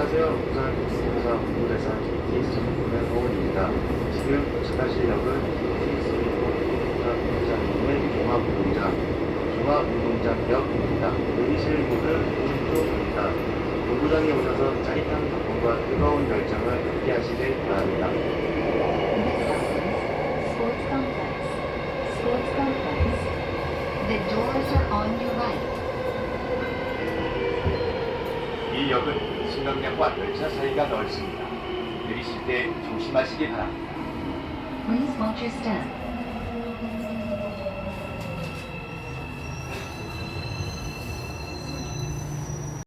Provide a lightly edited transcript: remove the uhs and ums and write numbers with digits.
안녕하세요. 부산 기숙사 홍보대사 KTX 정보의 허원입니다. 지금 도착하실 역은 KTX 부산 종합운동장역입니다. 내리실 문은 오른쪽입니다. 본부장에 오셔서 짜릿한 조건과 뜨거운 열정을 함께 하시길 바랍니다. Sports complex. Sports complex. The doors are on your right. 이 역은 승강장과 열차 사이가 넓습니다. 내리실 때 조심하시기 바랍니다. Please watch your step.